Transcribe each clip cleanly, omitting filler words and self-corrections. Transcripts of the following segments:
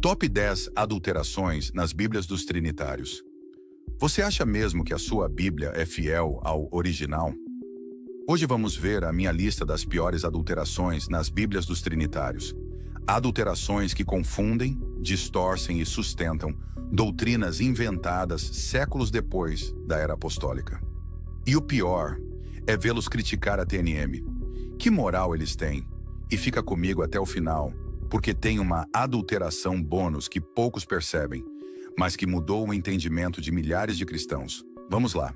Top 10 adulterações nas Bíblias dos Trinitários. Você acha mesmo que a sua Bíblia é fiel ao original? Hoje vamos ver a minha lista das piores adulterações nas Bíblias dos Trinitários. Adulterações que confundem, distorcem e sustentam doutrinas inventadas séculos depois da Era Apostólica. E o pior é vê-los criticar a TNM. Que moral eles têm? E fica comigo até o final, porque tem uma adulteração bônus que poucos percebem, mas que mudou o entendimento de milhares de cristãos. Vamos lá.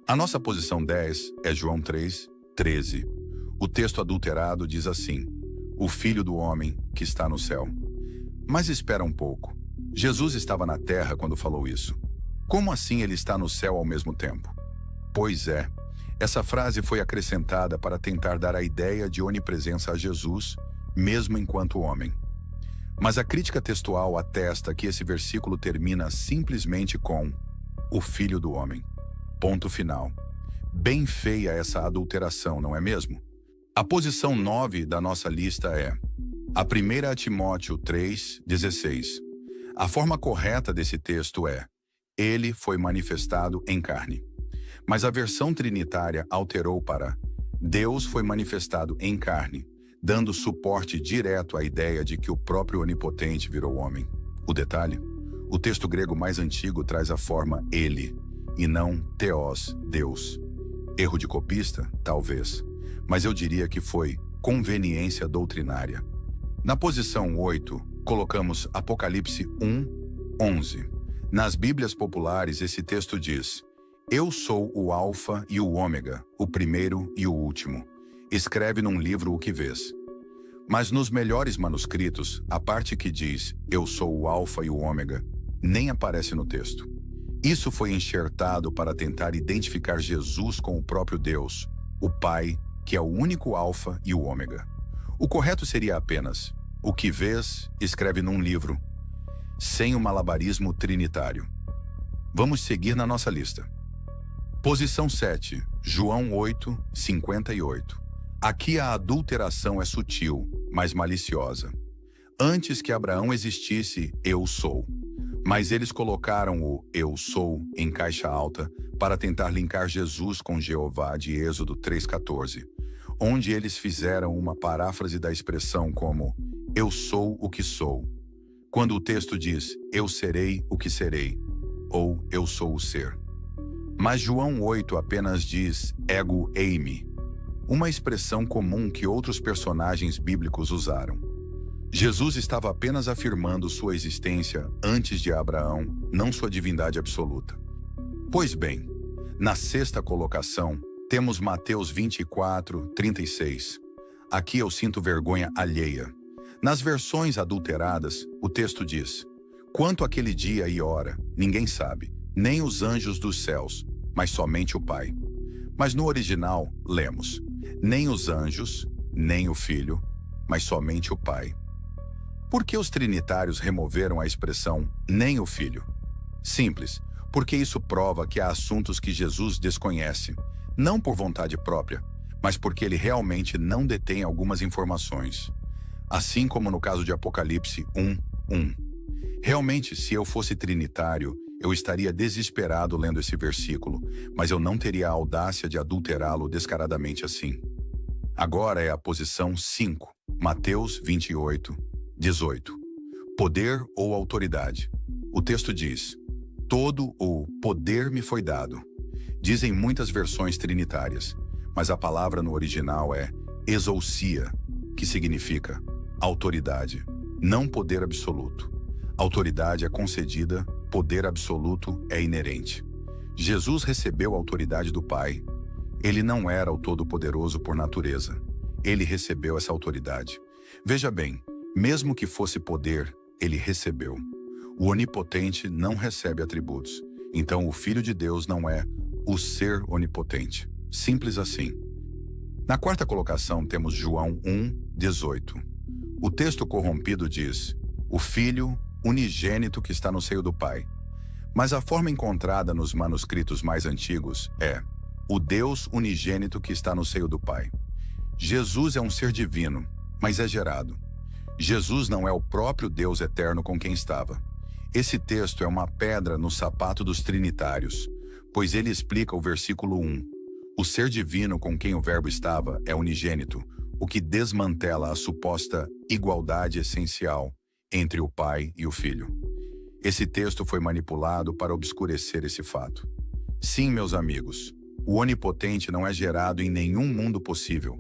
A nossa posição 10 é João 3:13. O texto adulterado diz assim: o Filho do Homem que está no céu. Mas espera um pouco. Jesus estava na terra quando falou isso. Como assim ele está no céu ao mesmo tempo? Pois é, essa frase foi acrescentada para tentar dar a ideia de onipresença a Jesus, mesmo enquanto homem. Mas a crítica textual atesta que esse versículo termina simplesmente com o Filho do Homem. Ponto final. Bem feia essa adulteração, não é mesmo? A posição 9 da nossa lista é a 1 Timóteo 3:16. A forma correta desse texto é: ele foi manifestado em carne. Mas a versão trinitária alterou para Deus foi manifestado em carne, dando suporte direto à ideia de que o próprio onipotente virou homem. O detalhe? O texto grego mais antigo traz a forma ele, e não theos, Deus. Erro de copista? Talvez. Mas eu diria que foi conveniência doutrinária. Na posição 8, colocamos Apocalipse 1:11. Nas Bíblias populares, esse texto diz: eu sou o Alfa e o Ômega, o primeiro e o último. Escreve num livro o que vês. Mas nos melhores manuscritos, a parte que diz eu sou o Alfa e o Ômega nem aparece no texto. Isso foi enxertado para tentar identificar Jesus com o próprio Deus, o Pai, que é o único Alfa e o Ômega. O correto seria apenas o que vês, escreve num livro, sem o malabarismo trinitário. Vamos seguir na nossa lista. Posição 7, João 8:58. Aqui a adulteração é sutil, mas maliciosa. Antes que Abraão existisse, eu sou. Mas eles colocaram o eu sou em caixa alta para tentar linkar Jesus com Jeová de Êxodo 3:14, onde eles fizeram uma paráfrase da expressão como eu sou o que sou, quando o texto diz eu serei o que serei, ou eu sou o ser. Mas João 8 apenas diz ego eimi, uma expressão comum que outros personagens bíblicos usaram. Jesus estava apenas afirmando sua existência antes de Abraão, não sua divindade absoluta. Pois bem, na sexta colocação, temos Mateus 24:36. Aqui eu sinto vergonha alheia. Nas versões adulteradas, o texto diz: quanto àquele dia e hora, ninguém sabe, nem os anjos dos céus, mas somente o Pai. Mas no original, lemos: nem os anjos, nem o Filho, mas somente o Pai. Por que os trinitários removeram a expressão nem o Filho? Simples, porque isso prova que há assuntos que Jesus desconhece, não por vontade própria, mas porque ele realmente não detém algumas informações. Assim como no caso de Apocalipse 1:1. Realmente, se eu fosse trinitário, eu estaria desesperado lendo esse versículo, mas eu não teria a audácia de adulterá-lo descaradamente assim. Agora é a posição 5, Mateus 28:18. Poder ou autoridade. O texto diz: todo o poder me foi dado. Dizem muitas versões trinitárias, mas a palavra no original é exousia, que significa autoridade, não poder absoluto. Autoridade é concedida, poder absoluto é inerente. Jesus recebeu a autoridade do Pai. Ele não era o Todo-Poderoso por natureza. Ele recebeu essa autoridade. Veja bem, mesmo que fosse poder, ele recebeu. O onipotente não recebe atributos. Então o Filho de Deus não é o ser onipotente. Simples assim. Na quarta colocação temos João 1:18. O texto corrompido diz: o Filho unigênito que está no seio do Pai. Mas a forma encontrada nos manuscritos mais antigos é o Deus unigênito que está no seio do Pai. Jesus é um ser divino, mas é gerado. Jesus não é o próprio Deus eterno com quem estava. Esse texto é uma pedra no sapato dos trinitários, pois ele explica o versículo 1. O ser divino com quem o Verbo estava é unigênito, o que desmantela a suposta igualdade essencial entre o Pai e o Filho. Esse texto foi manipulado para obscurecer esse fato. Sim, meus amigos, o onipotente não é gerado em nenhum mundo possível.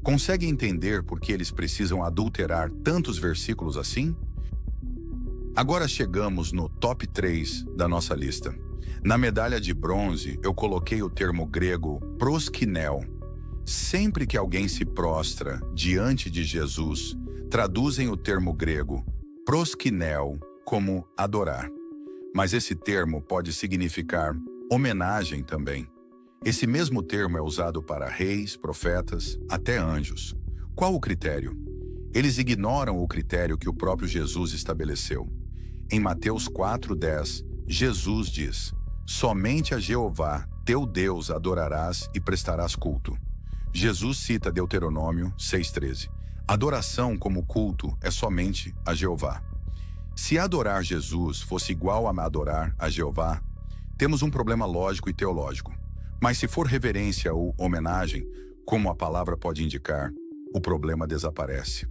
Consegue entender por que eles precisam adulterar tantos versículos assim? Agora chegamos no top 3 da nossa lista. Na medalha de bronze, eu coloquei o termo grego proskineo. Sempre que alguém se prostra diante de Jesus, traduzem o termo grego proskineo como adorar. Mas esse termo pode significar homenagem também. Esse mesmo termo é usado para reis, profetas, até anjos. Qual o critério? Eles ignoram o critério que o próprio Jesus estabeleceu. Em Mateus 4:10, Jesus diz: somente a Jeová, teu Deus, adorarás e prestarás culto. Jesus cita Deuteronômio 6:13. Adoração como culto é somente a Jeová. Se adorar Jesus fosse igual a adorar a Jeová, temos um problema lógico e teológico. Mas se for reverência ou homenagem, como a palavra pode indicar, o problema desaparece.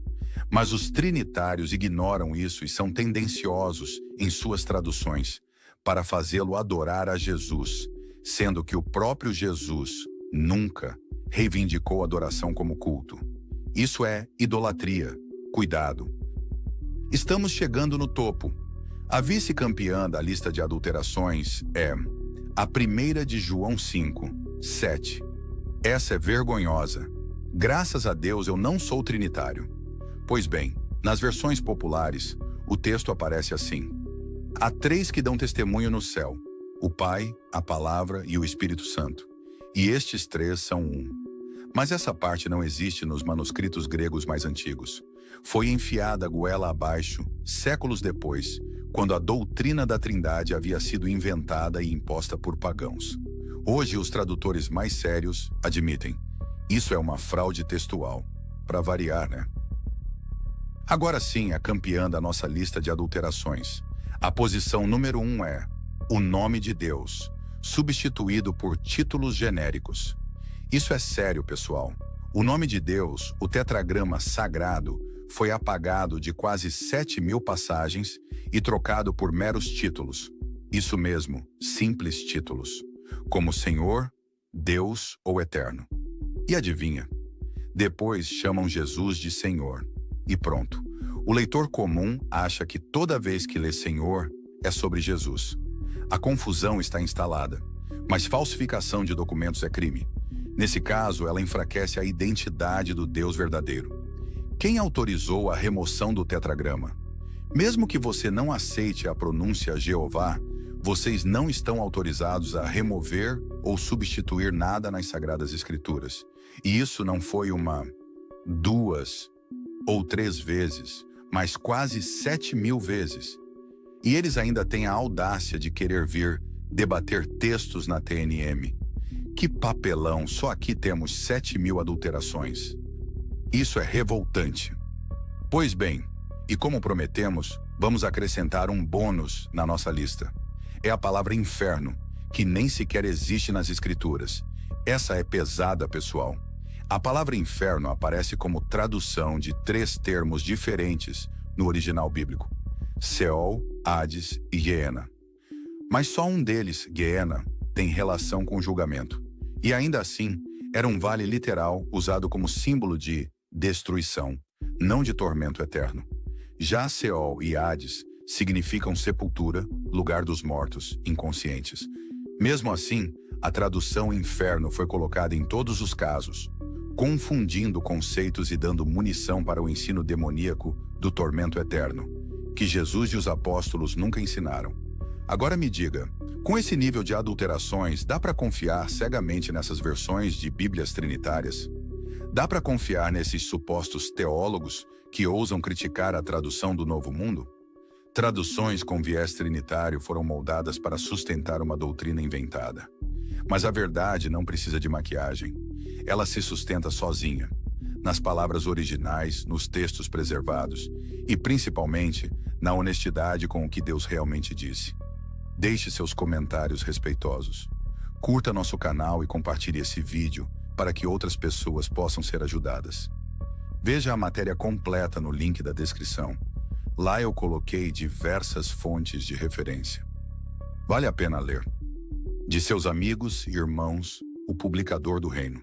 Mas os trinitários ignoram isso e são tendenciosos em suas traduções para fazê-lo adorar a Jesus, sendo que o próprio Jesus nunca reivindicou a adoração como culto. Isso é idolatria. Cuidado. Estamos chegando no topo. A vice-campeã da lista de adulterações é a 1 de João 5:7. Essa é vergonhosa. Graças a Deus eu não sou trinitário. Pois bem, nas versões populares, o texto aparece assim: há 3 que dão testemunho no céu: o Pai, a Palavra e o Espírito Santo. E estes 3 são um. Mas essa parte não existe nos manuscritos gregos mais antigos. Foi enfiada goela abaixo, séculos depois, quando a doutrina da Trindade havia sido inventada e imposta por pagãos. Hoje, os tradutores mais sérios admitem: isso é uma fraude textual. Para variar, né? Agora sim, a campeã da nossa lista de adulterações. A posição número 1 é o nome de Deus, substituído por títulos genéricos. Isso é sério, pessoal. O nome de Deus, o tetragrama sagrado, foi apagado de quase 7.000 passagens e trocado por meros títulos. Isso mesmo, simples títulos, como Senhor, Deus ou Eterno. E adivinha? Depois chamam Jesus de Senhor. E pronto. O leitor comum acha que toda vez que lê Senhor, é sobre Jesus. A confusão está instalada. Mas falsificação de documentos é crime. Nesse caso, ela enfraquece a identidade do Deus verdadeiro. Quem autorizou a remoção do tetragrama? Mesmo que você não aceite a pronúncia Jeová, vocês não estão autorizados a remover ou substituir nada nas Sagradas Escrituras. E isso não foi uma, 2 ou 3 vezes, mas quase 7.000 vezes. E eles ainda têm a audácia de querer vir debater textos na TNM. Que papelão, só aqui temos 7.000 adulterações. Isso é revoltante. Pois bem, e como prometemos, vamos acrescentar um bônus na nossa lista. É a palavra inferno, que nem sequer existe nas Escrituras. Essa é pesada, pessoal. A palavra inferno aparece como tradução de 3 termos diferentes no original bíblico: Seol, Hades e Geena. Mas só um deles, Geena, tem relação com julgamento. E ainda assim, era um vale literal usado como símbolo de destruição, não de tormento eterno. Já Seol e Hades significam sepultura, lugar dos mortos, inconscientes. Mesmo assim, a tradução inferno foi colocada em todos os casos, confundindo conceitos e dando munição para o ensino demoníaco do tormento eterno, que Jesus e os apóstolos nunca ensinaram. Agora me diga, com esse nível de adulterações, dá para confiar cegamente nessas versões de Bíblias trinitárias? Dá para confiar nesses supostos teólogos que ousam criticar a tradução do Novo Mundo? Traduções com viés trinitário foram moldadas para sustentar uma doutrina inventada. Mas a verdade não precisa de maquiagem. Ela se sustenta sozinha. nas palavras originais, nos textos preservados e, principalmente, na honestidade com o que Deus realmente disse. Deixe seus comentários respeitosos. Curta nosso canal e compartilhe esse vídeo para que outras pessoas possam ser ajudadas. Veja a matéria completa no link da descrição. Lá eu coloquei diversas fontes de referência. Vale a pena ler. De seus amigos e irmãos, o publicador do reino.